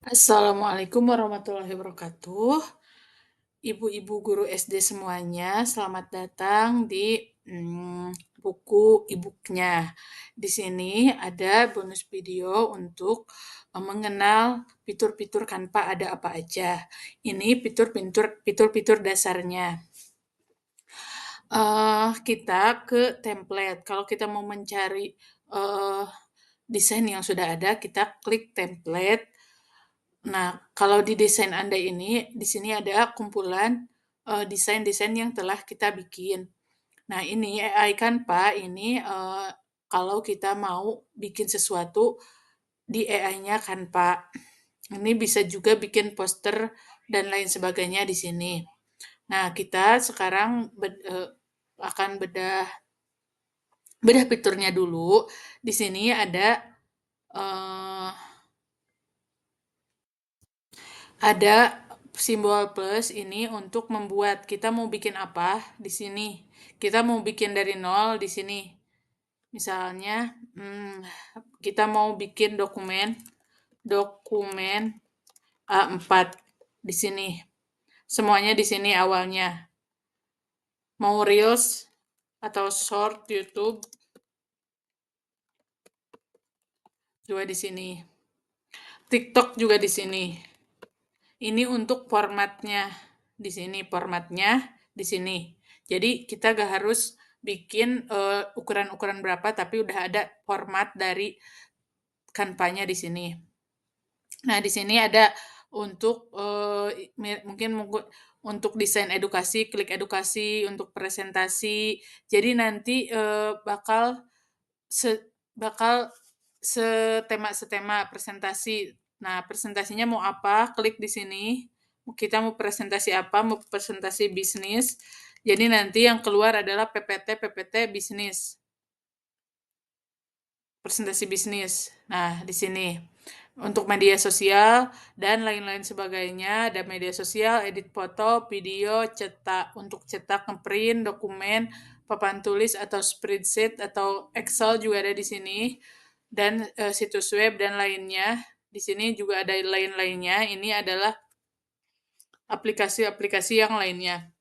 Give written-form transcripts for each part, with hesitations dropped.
Assalamualaikum warahmatullahi wabarakatuh. Ibu-ibu guru SD semuanya, selamat datang di buku e-book-nya. Di sini ada bonus video untuk mengenal fitur-fitur Canva ada apa aja. Ini fitur-fitur dasarnya. Kita ke template. Kalau kita mau mencari desain yang sudah ada, kita klik template. Nah, kalau di desain Anda ini, di sini ada kumpulan desain-desain yang telah kita bikin. Nah, ini AI Canva ini kalau kita mau bikin sesuatu di AI-nya Canva. Ini bisa juga bikin poster dan lain sebagainya di sini. Nah, kita sekarang akan bedah fiturnya dulu. Di sini eh, ada simbol plus ini untuk membuat kita mau bikin apa di sini. Kita mau bikin dari nol di sini. Misalnya, kita mau bikin dokumen A4 di sini. Semuanya di sini awalnya. Mau Reels atau Short YouTube juga di sini. TikTok juga di sini. Ini untuk formatnya. Di sini formatnya di sini. Jadi kita gak harus bikin ukuran-ukuran berapa, tapi udah ada format dari Canva-nya di sini. Nah, di sini ada untuk mungkin untuk desain edukasi, klik edukasi, untuk presentasi. Jadi nanti se, bakal setema presentasi. Nah, presentasinya mau apa? Klik di sini. Kita mau presentasi apa? Mau presentasi bisnis. Jadi nanti yang keluar adalah PPT bisnis. Presentasi bisnis. Nah, di sini untuk media sosial dan lain-lain sebagainya, ada media sosial, edit foto, video, cetak, untuk cetak, ngeprint, dokumen, papan tulis atau spreadsheet atau Excel juga ada di sini, dan situs web dan lainnya. Di sini juga ada lain-lainnya. Ini adalah aplikasi-aplikasi yang lainnya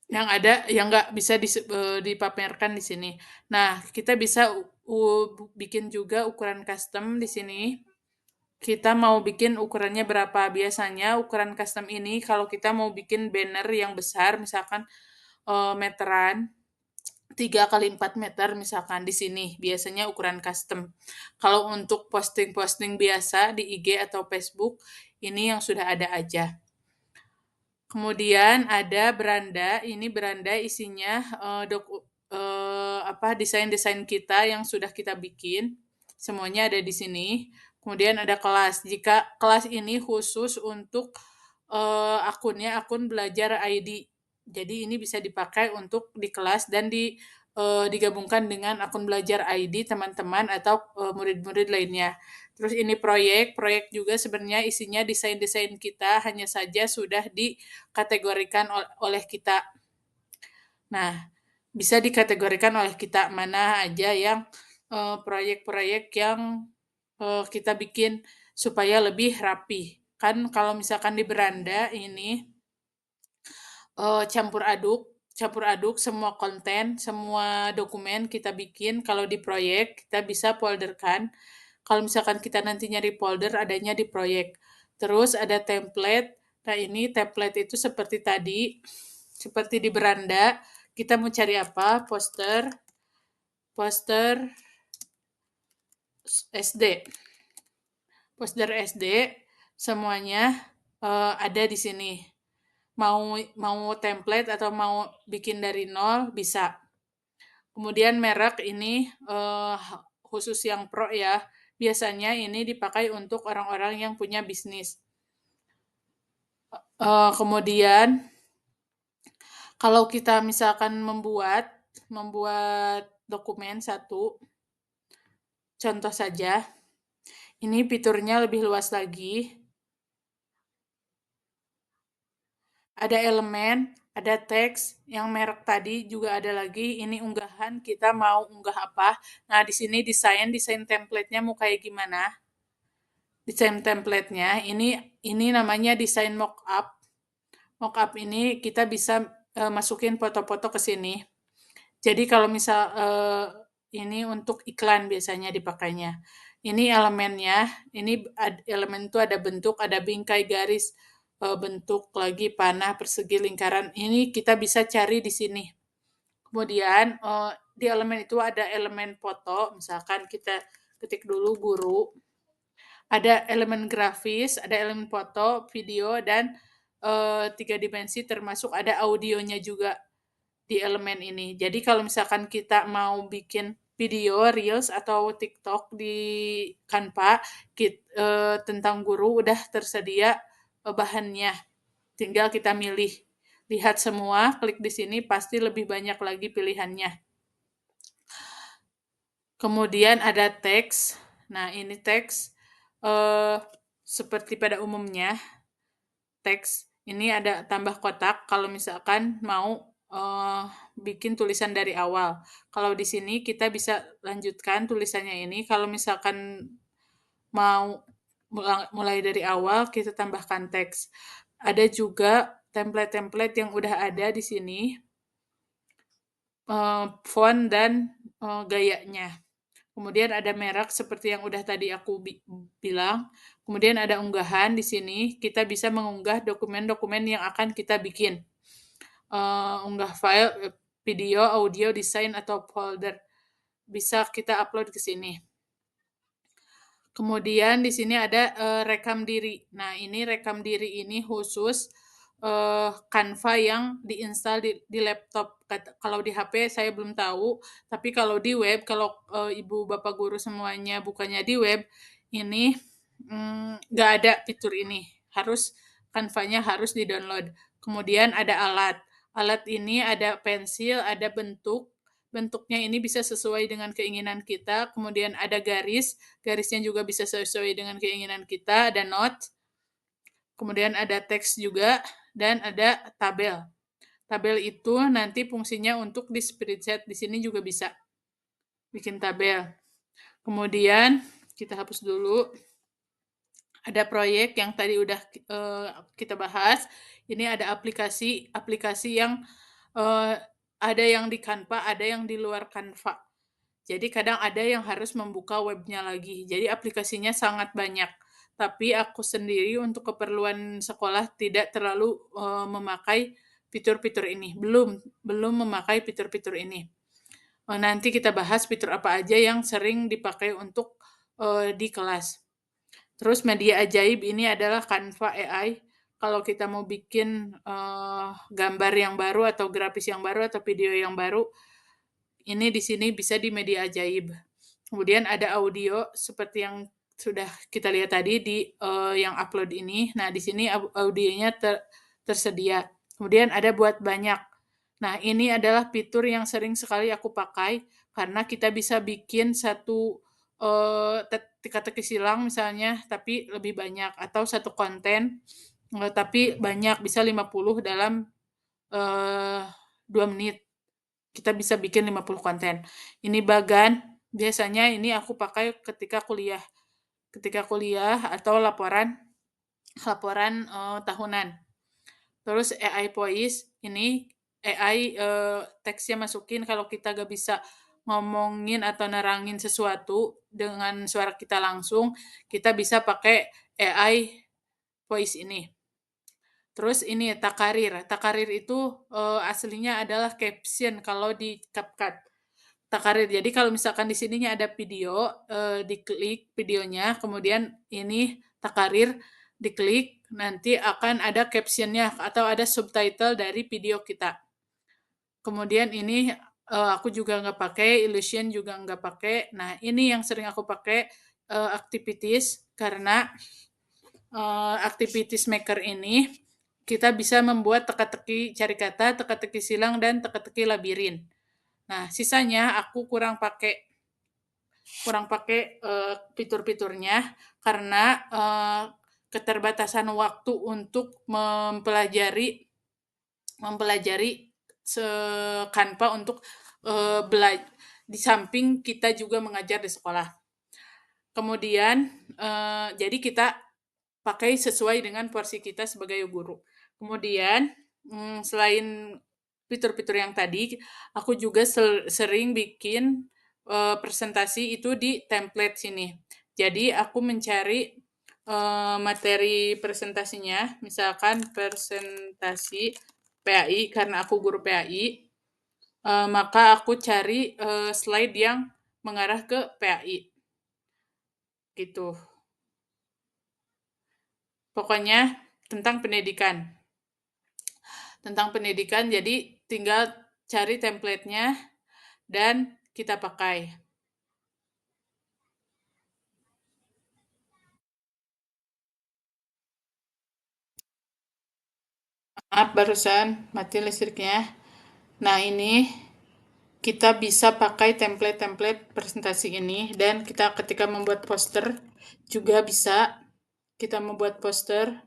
yang ada yang nggak bisa dipamerkan di sini. Nah, kita bisa bikin juga ukuran custom di sini. Kita mau bikin ukurannya berapa? Biasanya ukuran custom ini kalau kita mau bikin banner yang besar, misalkan meteran, 3 kali 4 meter misalkan di sini, biasanya ukuran custom. Kalau untuk posting-posting biasa di IG atau Facebook, ini yang sudah ada aja. Kemudian ada beranda, ini beranda isinya desain-desain kita yang sudah kita bikin. Semuanya ada di sini. Kemudian ada kelas. Jika kelas ini khusus untuk akunnya akun belajar ID. Jadi ini bisa dipakai untuk di kelas dan digabungkan dengan akun belajar ID teman-teman atau murid-murid lainnya. Terus ini proyek juga sebenarnya isinya desain-desain kita, hanya saja sudah dikategorikan oleh kita. Nah, bisa dikategorikan oleh kita mana aja yang proyek-proyek yang kita bikin supaya lebih rapi. Kan kalau misalkan di beranda ini campur aduk semua konten, semua dokumen kita bikin. Kalau di proyek kita bisa folderkan. Kalau misalkan kita nanti nyari folder, adanya di proyek. Terus ada template. Nah, ini template itu seperti tadi, seperti di beranda. Kita mau cari apa? Poster SD. Poster SD semuanya ada di sini. Mau template atau mau bikin dari nol bisa. Kemudian merek ini khusus yang pro ya. Biasanya ini dipakai untuk orang-orang yang punya bisnis. Kemudian kalau kita misalkan membuat dokumen satu, contoh saja, ini fiturnya lebih luas lagi. Ada elemen, ada teks, yang merek tadi juga ada lagi. Ini unggahan, kita mau unggah apa. Nah, di sini desain template-nya mau kayak gimana. desain template-nya. Ini namanya desain mockup. Mockup ini kita bisa masukin foto-foto ke sini. Jadi kalau misal ini untuk iklan biasanya dipakainya. Ini elemennya, ini elemen itu ada bentuk, ada bingkai garis, bentuk lagi panah, persegi, lingkaran. Ini kita bisa cari di sini. Kemudian di elemen itu ada elemen foto, misalkan kita ketik dulu guru, ada elemen grafis, ada elemen foto, video, dan 3 dimensi termasuk ada audionya juga di elemen ini. Jadi kalau misalkan kita mau bikin video, reels, atau TikTok di Canva tentang guru udah tersedia bahannya. Tinggal kita milih. Lihat semua, klik di sini pasti lebih banyak lagi pilihannya. Kemudian ada teks. Nah, ini teks seperti pada umumnya teks ini ada tambah kotak kalau misalkan mau bikin tulisan dari awal. Kalau di sini kita bisa lanjutkan tulisannya ini. Kalau misalkan mau mulai dari awal, kita tambahkan teks. Ada juga template-template yang udah ada di sini, font dan gayanya. Kemudian ada merek seperti yang udah tadi aku bilang. Kemudian ada unggahan di sini. Kita bisa mengunggah dokumen-dokumen yang akan kita bikin. Unggah file, video, audio, desain, atau folder. Bisa kita upload ke sini. Kemudian di sini ada rekam diri. Nah, ini rekam diri ini khusus Canva yang diinstal di laptop. Kalau di HP saya belum tahu, tapi kalau di web, kalau ibu bapak guru semuanya bukannya di web, ini nggak ada fitur ini. Canva-nya harus di-download. Kemudian ada alat. Alat ini ada pensil, ada bentuknya ini bisa sesuai dengan keinginan kita. Kemudian ada garisnya juga bisa sesuai dengan keinginan kita. Ada note, kemudian ada teks juga, dan ada tabel. Tabel itu nanti fungsinya untuk di spreadsheet. Di sini juga bisa bikin tabel. Kemudian kita hapus dulu. Ada proyek yang tadi udah kita bahas. Ini ada aplikasi yang ada yang di Canva, ada yang di luar Canva. Jadi kadang ada yang harus membuka webnya lagi. Jadi aplikasinya sangat banyak. Tapi aku sendiri untuk keperluan sekolah tidak terlalu memakai fitur-fitur ini. Belum memakai fitur-fitur ini. Nanti kita bahas fitur apa aja yang sering dipakai untuk di kelas. Terus media ajaib ini adalah Canva AI. Kalau kita mau bikin gambar yang baru atau grafis yang baru atau video yang baru, ini di sini bisa di media ajaib. Kemudian ada audio seperti yang sudah kita lihat tadi di yang upload ini. Nah, di sini audionya tersedia. Kemudian ada buat banyak. Nah, ini adalah fitur yang sering sekali aku pakai karena kita bisa bikin satu teka-teki silang misalnya, tapi lebih banyak, atau satu konten tapi banyak, bisa 50 dalam 2 menit. Kita bisa bikin 50 konten. Ini bagan, biasanya ini aku pakai ketika kuliah. Ketika kuliah atau laporan tahunan. Terus AI Voice, ini AI teksnya masukin kalau kita gak bisa ngomongin atau nerangin sesuatu dengan suara kita langsung, kita bisa pakai AI Voice ini. Terus ini Takarir. Takarir itu aslinya adalah caption kalau di CapCut. Takarir. Jadi kalau misalkan di sininya ada video, diklik videonya, kemudian ini Takarir, diklik, nanti akan ada captionnya atau ada subtitle dari video kita. Kemudian ini aku juga nggak pakai, Illusion juga nggak pakai. Nah, ini yang sering aku pakai Activities, karena Activities Maker ini kita bisa membuat teka-teki cari kata, teka-teki silang, dan teka-teki labirin. Nah, sisanya aku kurang pakai fitur-fiturnya karena keterbatasan waktu untuk mempelajari Canva untuk di samping kita juga mengajar di sekolah. Kemudian, jadi kita pakai sesuai dengan porsi kita sebagai guru. Kemudian, selain fitur-fitur yang tadi, aku juga sering bikin, presentasi itu di template sini. Jadi aku mencari, materi presentasinya, misalkan presentasi PAI, karena aku guru PAI, maka aku cari, slide yang mengarah ke PAI, gitu. Pokoknya tentang pendidikan. Tentang pendidikan, jadi tinggal cari template-nya dan kita pakai. Maaf, barusan mati listriknya. Nah, ini kita bisa pakai template-template presentasi ini dan kita ketika membuat poster juga bisa kita membuat poster.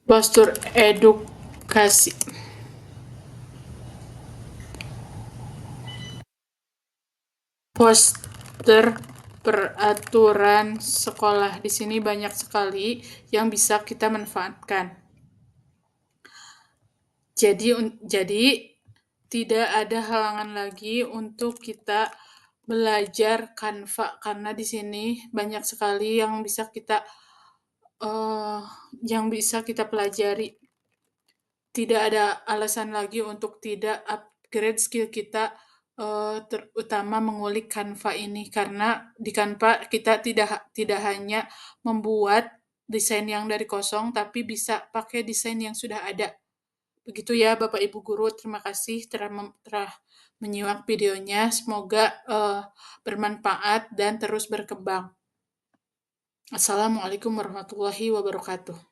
Postur edukasi. Poster peraturan sekolah. Di sini banyak sekali yang bisa kita manfaatkan. Jadi tidak ada halangan lagi untuk kita belajar Canva karena di sini banyak sekali uh, yang bisa kita pelajari. Tidak ada alasan lagi untuk tidak upgrade skill kita, terutama mengulik Canva ini karena di Canva kita tidak hanya membuat desain yang dari kosong tapi bisa pakai desain yang sudah ada. Begitu ya Bapak Ibu guru, terima kasih telah menyimak videonya. Semoga bermanfaat dan terus berkembang. Assalamualaikum warahmatullahi wabarakatuh.